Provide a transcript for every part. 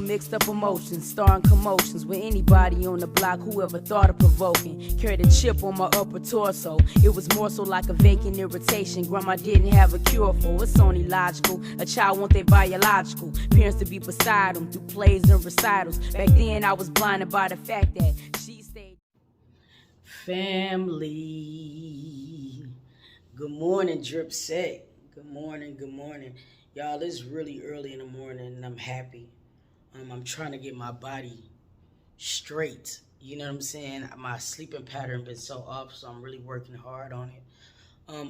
mixed up emotions, starring commotions with anybody on the block who ever thought of provoking. Carried a chip on my upper torso. It was more so like a vacant irritation. Grandma didn't have a cure for. It's only logical. A child want their biological parents to be beside them through plays and recitals. Back then I was blinded by the fact that she stayed. Family. Good morning, D.R.I.P Set. Good morning, good morning. Y'all, it's really early in the morning and I'm happy. I'm trying to get my body straight. You know what I'm saying? My sleeping pattern been so off, so I'm really working hard on it.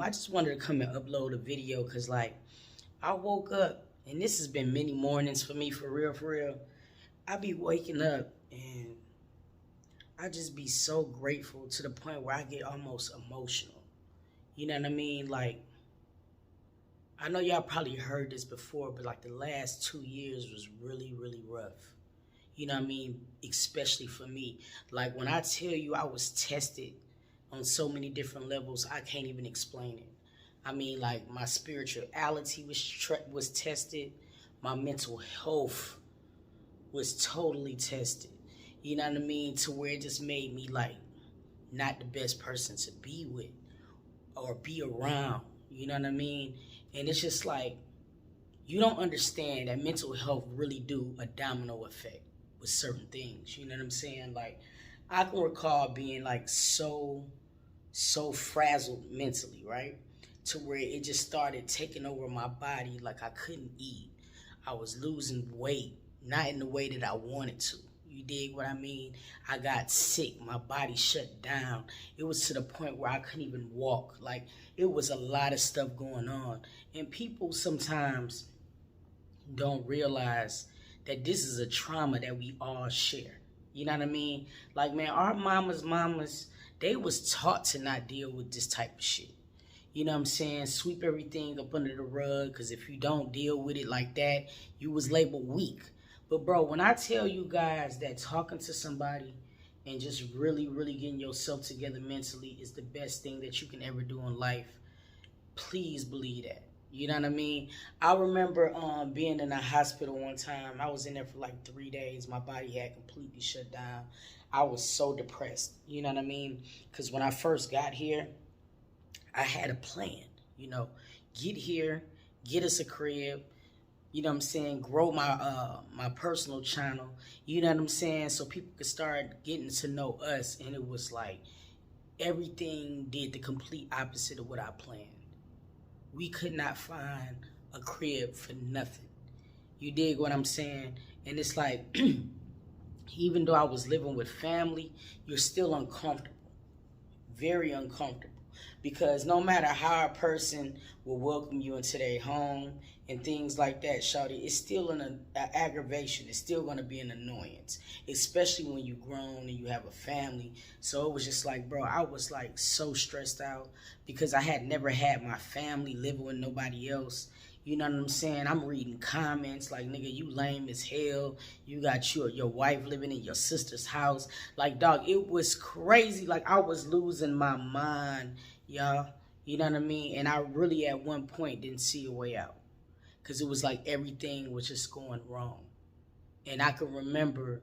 I just wanted to come and upload a video because, like, I woke up, and this has been many mornings for me, for real. I be waking up, and I just be so grateful to the point where I get almost emotional. You know what I mean? Like, I know y'all probably heard this before, but like the last 2 years was really rough. You know what I mean? Especially for me. Like when I tell you I was tested on so many different levels, I can't even explain it. I mean, like my spirituality was tested. My mental health was totally tested. You know what I mean? To where it just made me like not the best person to be with or be around. You know what I mean? And it's just like, you don't understand that mental health really do a domino effect with certain things. You know what I'm saying? Like, I can recall being like so frazzled mentally, right? To where it just started taking over my body. Like I couldn't eat. I was losing weight, not in the way that I wanted to. You dig what I mean? I got sick. My body shut down. It was to the point where I couldn't even walk. Like, it was a lot of stuff going on. And people sometimes don't realize that this is a trauma that we all share. You know what I mean? Like, man, our mamas, they was taught to not deal with this type of shit. You know what I'm saying? Sweep everything up under the rug, because if you don't deal with it like that, you was labeled weak. But bro, when I tell you guys that talking to somebody and just really getting yourself together mentally is the best thing that you can ever do in life, please believe that. You know what I mean? I remember being in a hospital one time. I was in there for like 3 days. My body had completely shut down. I was so depressed. You know what I mean? Because when I first got here, I had a plan. You know, get here, get us a crib. You know what I'm saying? Grow my my personal channel. You know what I'm saying? So people could start getting to know us. And it was like everything did the complete opposite of what I planned. We could not find a crib for nothing. You dig what I'm saying? And it's like, even though I was living with family, you're still uncomfortable. Very uncomfortable. Because no matter how a person will welcome you into their home and things like that, shawty, it's still an aggravation. It's still going to be an annoyance, especially when you're grown and you have a family. So it was just like, bro, I was like so stressed out because I had never had my family living with nobody else. You know what I'm saying? I'm reading comments like, nigga, you lame as hell. You got your wife living in your sister's house. Like, dog, it was crazy. Like, I was losing my mind, y'all. You know what I mean? And I really, at one point, didn't see a way out. Because it was like everything was just going wrong. And I could remember,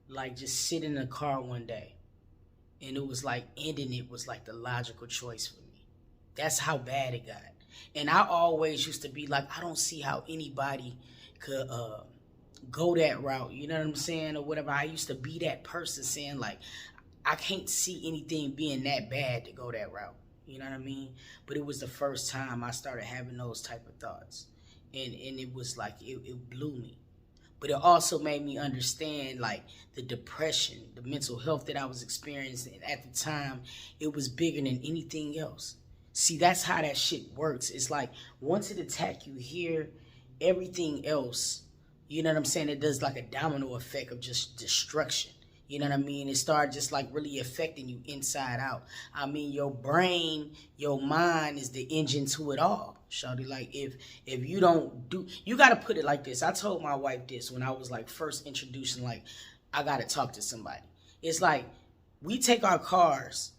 like, just sitting in a car one day. And it was like, ending it was like the logical choice for me. That's how bad it got. And I always used to be like, I don't see how anybody could go that route. You know what I'm saying? Or whatever. I used to be that person saying, like, I can't see anything being that bad to go that route. You know what I mean? But it was the first time I started having those type of thoughts. And it was like, it blew me. But it also made me understand, like, the depression, the mental health that I was experiencing at the time. It was bigger than anything else. See, that's how that shit works. It's like, once it attack you here, everything else, you know what I'm saying? It does like a domino effect of just destruction. You know what I mean? It started just like really affecting you inside out. I mean, your brain, your mind is the engine to it all. Shawty, like if you don't do, you got to put it like this. I told my wife this when I was like first introducing, like, I got to talk to somebody. It's like, we take our cars,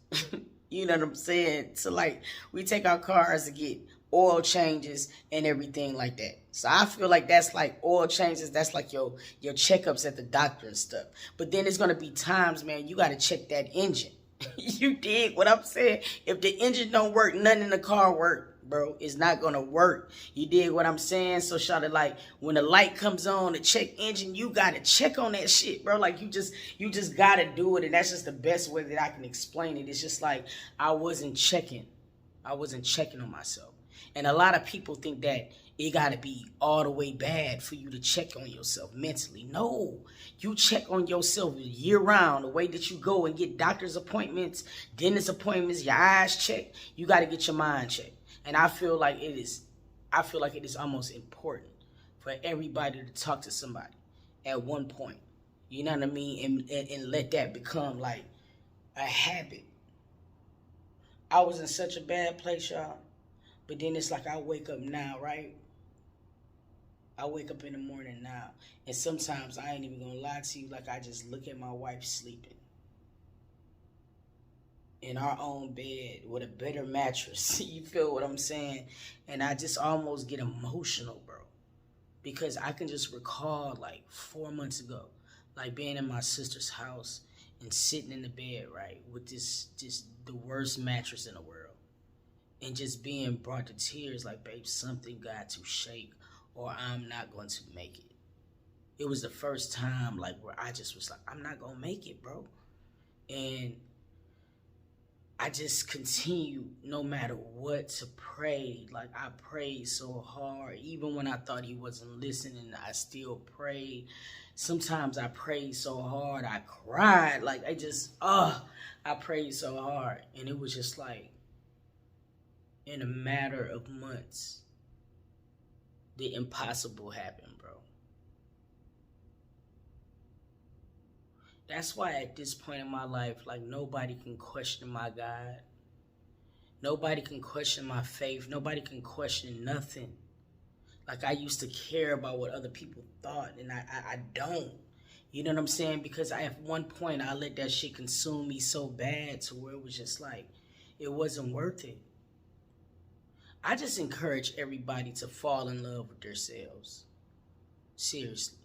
you know what I'm saying? So like, we take our cars to get oil changes and everything like that. So I feel like that's like oil changes. That's like your checkups at the doctor and stuff. But then there's going to be times, man, you got to check that engine. You dig what I'm saying? If the engine don't work, nothing in the car work, bro. It's not going to work. You dig what I'm saying? So shawty, like when the light comes on, the check engine, you got to check on that shit, bro. Like you just got to do it. And that's just the best way that I can explain it. It's just like I wasn't checking on myself. And a lot of people think that it got to be all the way bad for you to check on yourself mentally. No, you check on yourself year round. The way that you go and get doctor's appointments, dentist appointments, your eyes checked, you got to get your mind checked. And I feel like it is almost important for everybody to talk to somebody at one point. You know what I mean? And let that become like a habit. I was in such a bad place, y'all. But then it's like I wake up now, right? I wake up in the morning now. And sometimes I ain't even gonna lie to you, like I just look at my wife sleeping in our own bed with a better mattress. You feel what I'm saying? And I just almost get emotional, bro. Because I can just recall like 4 months ago, like being in my sister's house and sitting in the bed, right, with this the worst mattress in the world. And just being brought to tears like, babe, something got to shake or I'm not going to make it. It was the first time like where I just was like, I'm not going to make it, bro. And I just continue no matter what to pray. Like I prayed so hard. Even when I thought he wasn't listening, I still prayed. Sometimes I prayed so hard, I cried. Like I prayed so hard. And it was just like, in a matter of months, the impossible happened, bro. That's why at this point in my life, like nobody can question my God. Nobody can question my faith. Nobody can question nothing. Like I used to care about what other people thought, and I don't. You know what I'm saying? Because at one point I let that shit consume me so bad to where it was just like, it wasn't worth it. I just encourage everybody to fall in love with themselves. Seriously.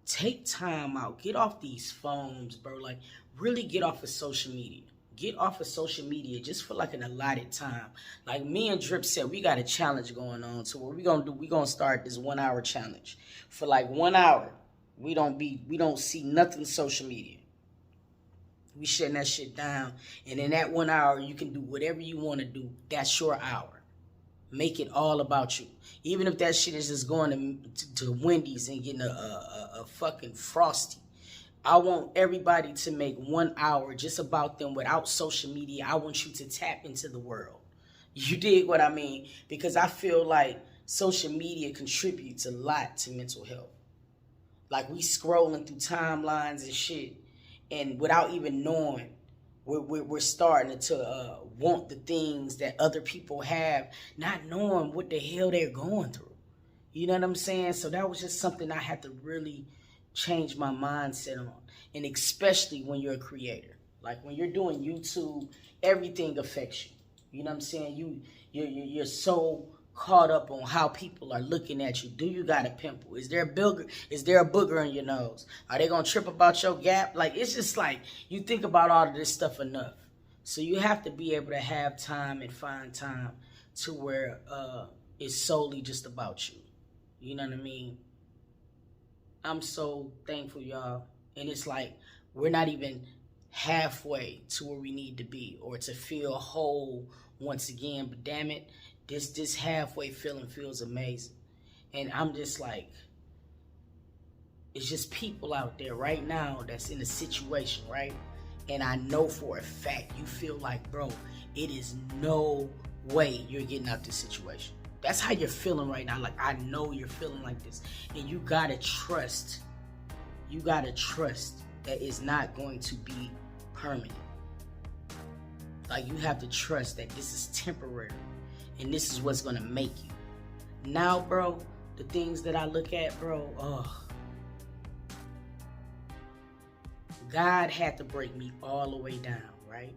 Take time out. Get off these phones, bro. Like, really get off of social media. Get off of social media just for like an allotted time. Like me and D.R.I.P said, we got a challenge going on. So what we gonna do, we gonna start this 1 hour challenge. For like 1 hour, we don't see nothing social media. We shutting that shit down. And in that 1 hour, you can do whatever you want to do. That's your hour. Make it all about you. Even if that shit is just going to Wendy's and getting a fucking Frosty. I want everybody to make 1 hour just about them without social media. I want you to tap into the world. You dig what I mean? Because I feel like social media contributes a lot to mental health. Like we scrolling through timelines and shit, and without even knowing, we're starting to want the things that other people have, not knowing what the hell they're going through. You know what I'm saying? So that was just something I had to really change my mindset on. And especially when you're a creator. Like when you're doing YouTube, everything affects you. You know what I'm saying? You're so caught up on how people are looking at you. Do you got a pimple? Is there a booger in your nose? Are they gonna trip about your gap? Like it's just like you think about all of this stuff enough. So you have to be able to have time and find time to where it's solely just about you. You know what I mean? I'm so thankful, y'all. And it's like we're not even halfway to where we need to be or to feel whole once again. But damn it, this halfway feeling feels amazing. And I'm just like, it's just people out there right now that's in a situation, right? And I know for a fact you feel like, bro, it is no way you're getting out this situation. That's how you're feeling right now. Like, I know you're feeling like this. And you gotta trust. You gotta trust that it's not going to be permanent. Like, you have to trust that this is temporary. And this is what's gonna make you. Now, bro, the things that I look at, bro, God had to break me all the way down, right?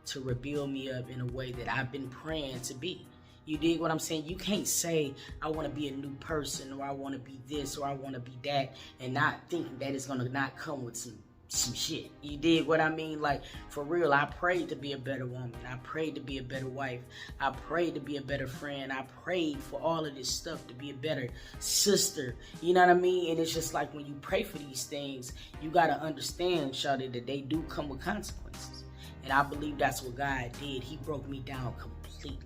To rebuild me up in a way that I've been praying to be. You dig what I'm saying? You can't say, I want to be a new person, or I want to be this, or I want to be that, and not thinking that it's going to not come with some shit. You dig what I mean? Like, for real, I prayed to be a better woman. I prayed to be a better wife. I prayed to be a better friend. I prayed for all of this stuff to be a better sister. You know what I mean? And it's just like, when you pray for these things, you got to understand, shawty, that they do come with consequences. And I believe that's what God did. He broke me down completely.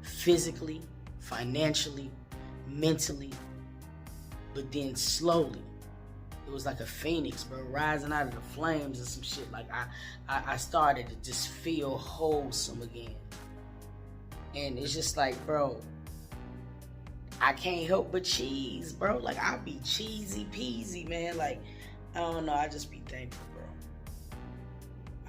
Physically, financially, mentally, but then slowly. It was like a phoenix, bro, rising out of the flames and some shit. Like, I started to just feel wholesome again. And it's just like, bro, I can't help but cheese, bro. Like, I be cheesy peasy, man. Like, I don't know, I just be thankful, bro.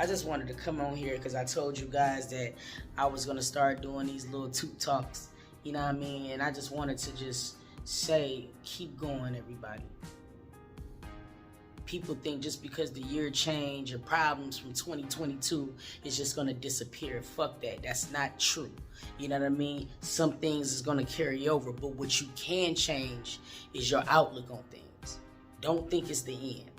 I just wanted to come on here because I told you guys that I was going to start doing these little toot talks, you know what I mean? And I just wanted to just say, keep going, everybody. People think just because the year changed, your problems from 2022 is just going to disappear. Fuck that. That's not true. You know what I mean? Some things is going to carry over, but what you can change is your outlook on things. Don't think it's the end.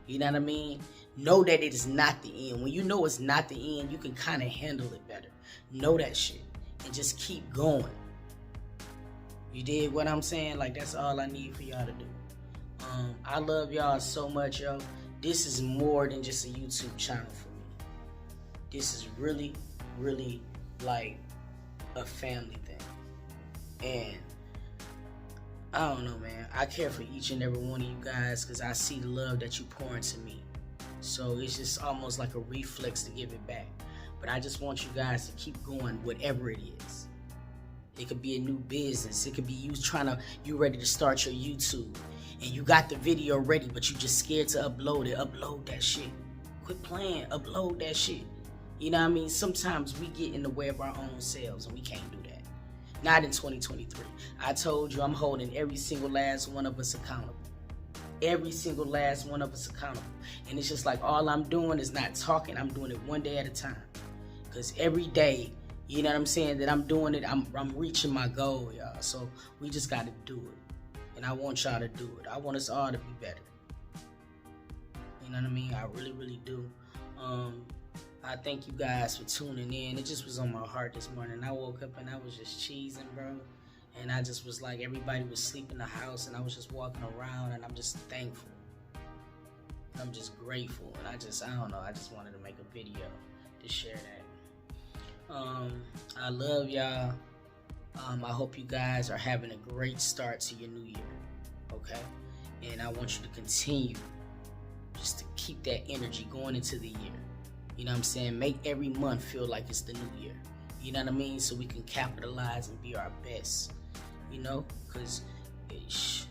You know what I mean? Know that it is not the end. When you know it's not the end, you can kind of handle it better. Know that shit and just keep going. You dig what I'm saying? Like, that's all I need for y'all to do. I love y'all so much, yo. This is more than just a YouTube channel for me. This is really, really like a family thing. And I don't know, man. I care for each and every one of you guys because I see the love that you pour into me. So it's just almost like a reflex to give it back. But I just want you guys to keep going, whatever it is. It could be a new business. It could be you ready to start your YouTube. And you got the video ready, but you just scared to upload it. Upload that shit. Quit playing. Upload that shit. You know what I mean? Sometimes we get in the way of our own selves, and we can't do that. Not in 2023. I told you I'm holding every single last one of us accountable. Every single last one of us accountable. And it's just like, all I'm doing is not talking. I'm doing it one day at a time. Because every day, you know what I'm saying, that I'm doing it, I'm reaching my goal, y'all. So we just got to do it. And I want y'all to do it. I want us all to be better. You know what I mean? I really, really do. I thank you guys for tuning in. It just was on my heart this morning. I woke up and I was just cheesing, bro. And I just was like, everybody was sleeping in the house and I was just walking around, and I'm just thankful. I'm just grateful. And I don't know, I just wanted to make a video to share that. I love y'all. I hope you guys are having a great start to your new year, okay? And I want you to continue just to keep that energy going into the year. You know what I'm saying? Make every month feel like it's the new year. You know what I mean? So we can capitalize and be our best, you know? Because if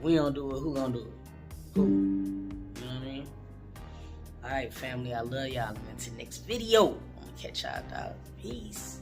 we don't do it, who gonna do it? Who? You know what I mean? All right, family, I love y'all. Until next video, I'm gonna catch y'all, dog. Peace.